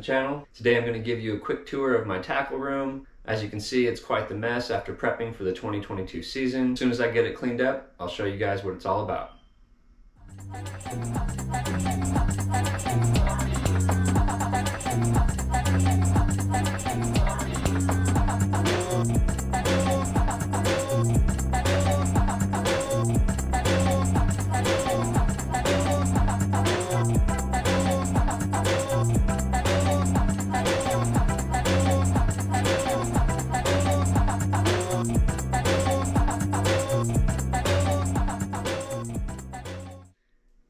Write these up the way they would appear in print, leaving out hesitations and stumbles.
channel. Today I'm going to give you a quick tour of my tackle room. As you can see, it's quite the mess after prepping for the 2022 season. As soon as I get it cleaned up, I'll show you guys what it's all about.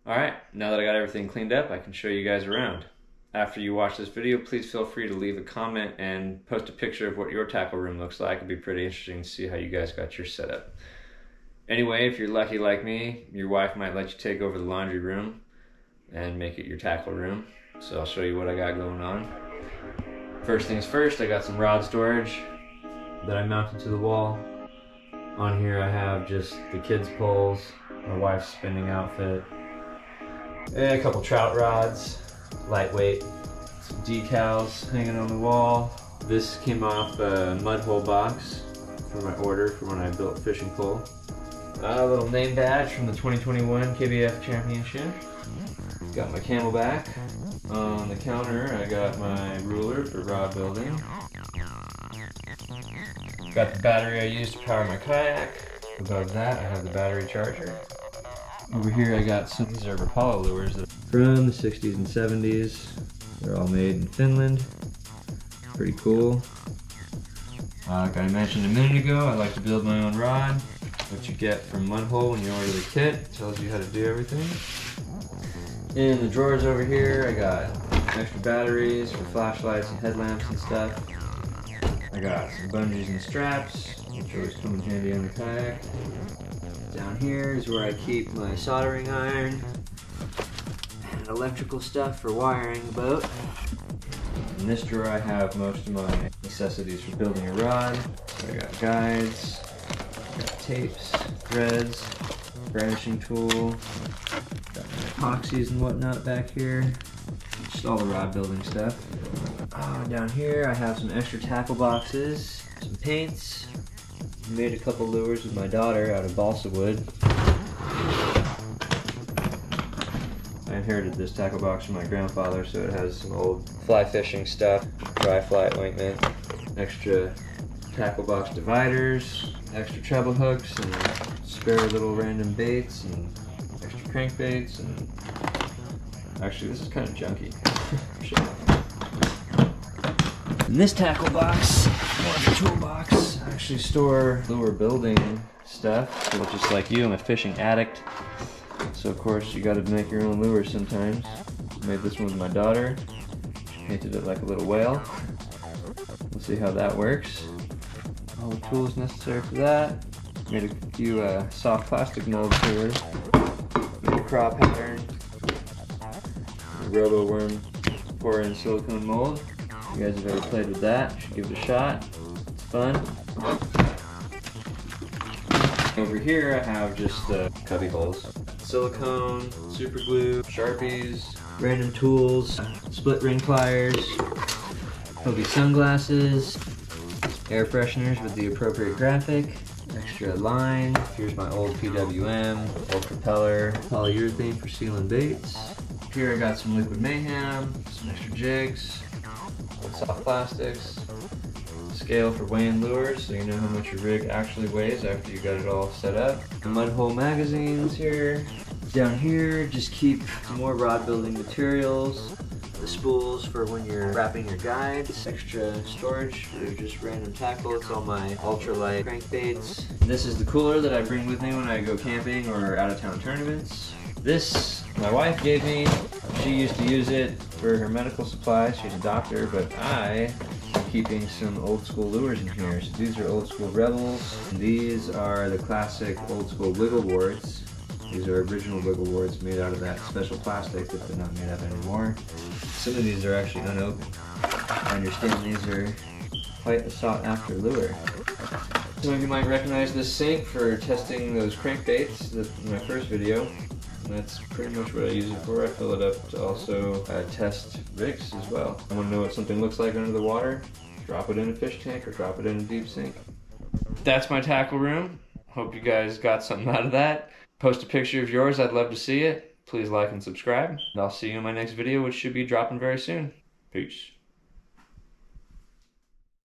Alright, now that I got everything cleaned up, I can show you guys around. After you watch this video, please feel free to leave a comment and post a picture of what your tackle room looks like. It'd be pretty interesting to see how you guys got your setup. Anyway, if you're lucky like me, your wife might let you take over the laundry room and make it your tackle room. So I'll show you what I got going on. First things first, I got some rod storage that I mounted to the wall. On here I have just the kids' poles, my wife's spinning outfit, and a couple trout rods, lightweight, some decals hanging on the wall. This came off a mud hole box for my order for when I built fishing pole. A little name badge from the 2021 KBF Championship. Got my Camelback. On the counter I got my ruler for rod building. Got the battery I use to power my kayak. Above that I have the battery charger. Over here I got some, these are Rapala lures from the 60s and 70s. They're all made in Finland. Pretty cool. Like I mentioned a minute ago, I like to build my own rod. What you get from Mudhole when you order the kit. It tells you how to do everything. In the drawers over here I got extra batteries for flashlights and headlamps and stuff. I got some bungees and straps, which always come in handy on the kayak. Down here is where I keep my soldering iron and electrical stuff for wiring the boat. In this drawer I have most of my necessities for building a rod. So I got guides, got tapes, threads, burnishing tool, got my epoxies and whatnot back here. Just all the rod building stuff. Down here I have some extra tackle boxes, some paints. Made a couple lures with my daughter out of balsa wood. I inherited this tackle box from my grandfather, so it has some old fly fishing stuff, dry fly ointment, extra tackle box dividers, extra treble hooks, and spare little random baits, and extra crankbaits, and actually this is kind of junky. In this tackle box, more of a toolbox, I actually store lure building stuff. So just like you, I'm a fishing addict. So of course you gotta make your own lures sometimes. Made this one with my daughter. Painted it like a little whale. We'll see how that works. All the tools necessary for that. Made a few soft plastic molds here. Made a craw pattern. A robo worm 4-inch silicone mold. If you guys have ever played with that, you should give it a shot. It's fun. Over here I have just cubby holes. Silicone, super glue, Sharpies, random tools, split ring pliers, Hobie sunglasses, air fresheners with the appropriate graphic, extra line. Here's my old PWM, old propeller, polyurethane for sealing baits. Here I got some liquid mayhem, some extra jigs, soft plastics, scale for weighing lures so you know how much your rig actually weighs after you got it all set up. The Mudhole magazines here. Down here just keep some more rod building materials, the spools for when you're wrapping your guides, extra storage for just random tackle. It's all my ultralight crankbaits. This is the cooler that I bring with me when I go camping or out of town tournaments. This my wife gave me. She used to use it for her medical supplies. She's a doctor, but I am keeping some old school lures in here. So these are old school Rebels. And these are the classic old school wiggle warts. These are original wiggle warts made out of that special plastic that they're not made of anymore. Some of these are actually unopened. I understand these are quite a sought after lure. Some of you might recognize this sink for testing those crankbaits in my first video. And that's pretty much what I use it for. I fill it up to also test rigs as well. I want to know what something looks like under the water. Drop it in a fish tank or drop it in a deep sink. That's my tackle room. Hope you guys got something out of that. Post a picture of yours, I'd love to see it. Please like and subscribe. And I'll see you in my next video, which should be dropping very soon. Peace.